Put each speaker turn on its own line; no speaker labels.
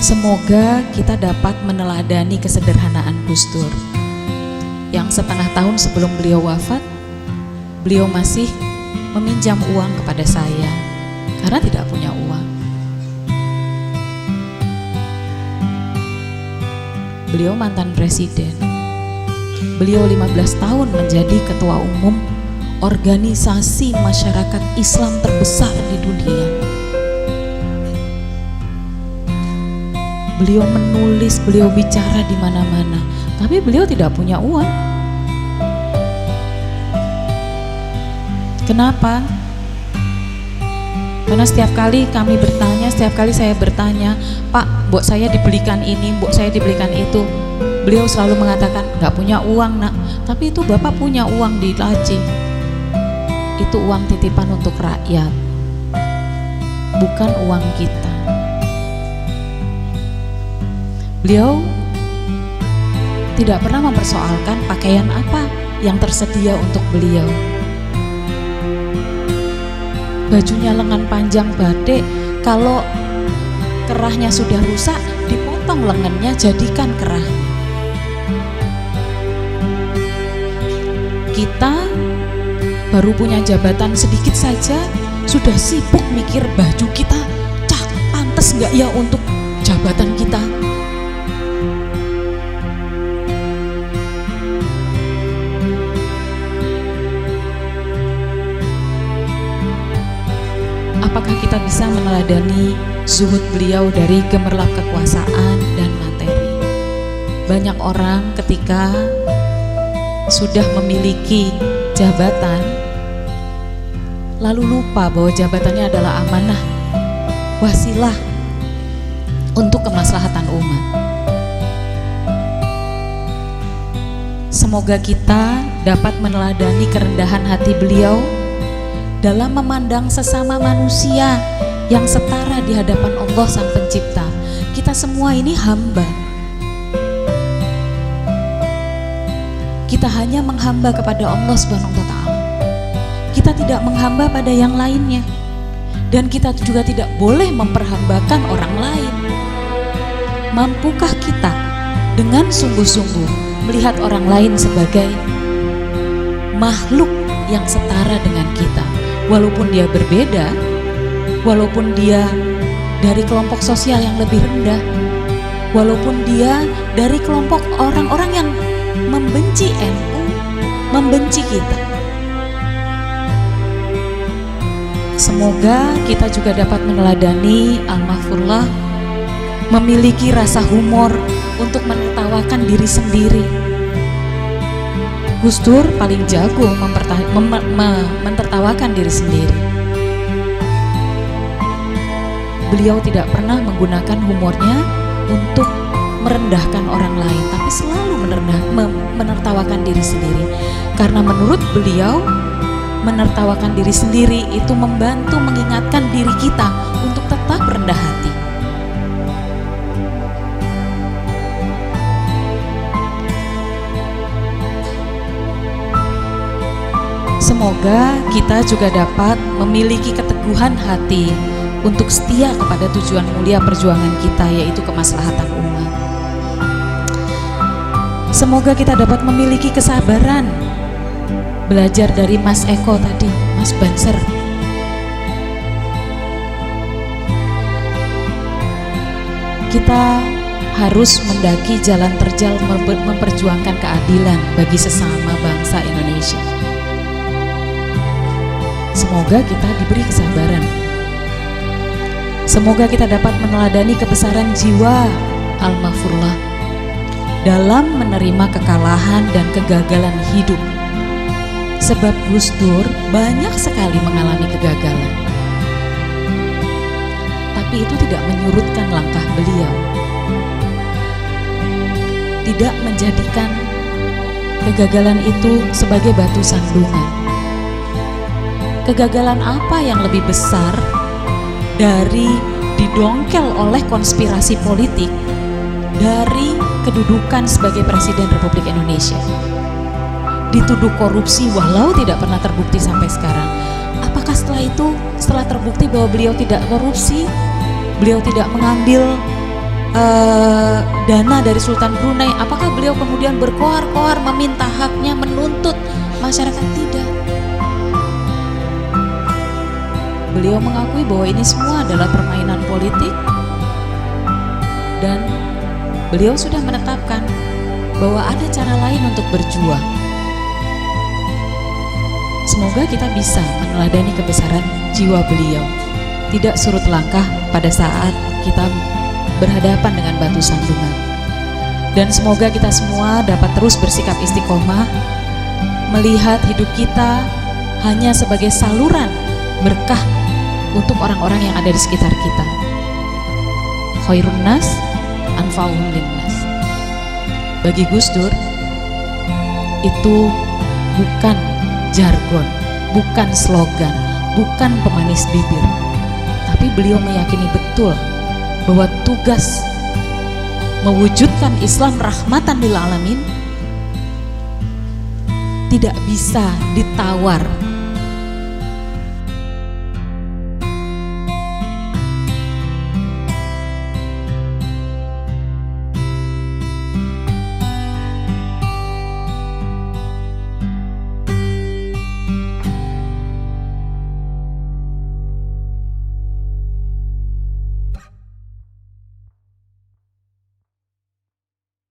Semoga kita dapat meneladani kesederhanaan Gus Dur yang setengah tahun sebelum beliau wafat, beliau masih meminjam uang kepada saya karena tidak punya uang. Beliau mantan presiden. Beliau 15 tahun menjadi ketua umum organisasi masyarakat Islam terbesar di dunia. Beliau menulis, beliau bicara di mana-mana, tapi beliau tidak punya uang. Kenapa? Karena setiap kali kami bertanya, setiap kali saya bertanya, Pak, mbok saya dibelikan ini, mbok saya dibelikan itu, beliau selalu mengatakan, nggak punya uang nak. Tapi itu Bapak punya uang di laci. Itu uang titipan untuk rakyat, bukan uang kita. Beliau tidak pernah mempersoalkan pakaian apa yang tersedia untuk beliau. Bajunya lengan panjang batik, kalau kerahnya sudah rusak, dipotong lengannya, jadikan kerahnya. Kita baru punya jabatan sedikit saja, sudah sibuk mikir baju kita pantas nggak ya untuk jabatan kita. Apakah kita bisa meneladani zuhud beliau dari gemerlap kekuasaan dan materi? Banyak orang ketika sudah memiliki jabatan lalu lupa bahwa jabatannya adalah amanah, wasilah untuk kemaslahatan umat. Semoga kita dapat meneladani kerendahan hati beliau dalam memandang sesama manusia yang setara di hadapan Allah Sang Pencipta. Kita semua ini hamba. Kita hanya menghamba kepada Allah Subhanahu wa Ta'ala. Kita tidak menghamba pada yang lainnya, dan kita juga tidak boleh memperhambakan orang lain. Mampukah kita dengan sungguh-sungguh melihat orang lain sebagai makhluk yang setara dengan kita? Walaupun dia berbeda, walaupun dia dari kelompok sosial yang lebih rendah, walaupun dia dari kelompok orang-orang yang membenci NU, membenci kita. Semoga kita juga dapat meneladani Al-Mahfurullah memiliki rasa humor untuk menertawakan diri sendiri. Gus Dur paling jago mentertawakan diri sendiri. Beliau tidak pernah menggunakan humornya untuk merendahkan orang lain, tapi selalu menertawakan diri sendiri. Karena menurut beliau, menertawakan diri sendiri itu membantu mengingatkan diri kita untuk tetap rendah hati. Semoga kita juga dapat memiliki keteguhan hati untuk setia kepada tujuan mulia perjuangan kita, yaitu kemaslahatan umat. Semoga kita dapat memiliki kesabaran, belajar dari Mas Eko tadi, Mas Banser. Kita harus mendaki jalan terjal memperjuangkan keadilan bagi sesama bangsa Indonesia. Semoga kita diberi kesabaran. Semoga kita dapat meneladani kebesaran jiwa Al-Mahfurullah dalam menerima kekalahan dan kegagalan hidup. Sebab Gus Dur banyak sekali mengalami kegagalan, tapi itu tidak menyurutkan langkah beliau, tidak menjadikan kegagalan itu sebagai batu sandungan. Kegagalan apa yang lebih besar dari didongkel oleh konspirasi politik dari kedudukan sebagai Presiden Republik Indonesia? Dituduh korupsi walau tidak pernah terbukti sampai sekarang. Apakah setelah itu, setelah terbukti bahwa beliau tidak korupsi, beliau tidak mengambil dana dari Sultan Brunei, apakah beliau kemudian berkoar-koar meminta haknya, menuntut masyarakat? Tidak. Beliau mengakui bahwa ini semua adalah permainan politik, dan beliau sudah menetapkan bahwa ada cara lain untuk berjuang. Semoga kita bisa meneladani kebesaran jiwa beliau, tidak surut langkah pada saat kita berhadapan dengan batu sandungan. Dan semoga kita semua dapat terus bersikap istiqomah, melihat hidup kita hanya sebagai saluran berkah untuk orang-orang yang ada di sekitar kita. Khairun nas anfa'uhum linnas. Bagi Gus Dur, itu bukan jargon, bukan slogan, bukan pemanis bibir, tapi beliau meyakini betul bahwa tugas mewujudkan Islam rahmatan lil alamin tidak bisa ditawar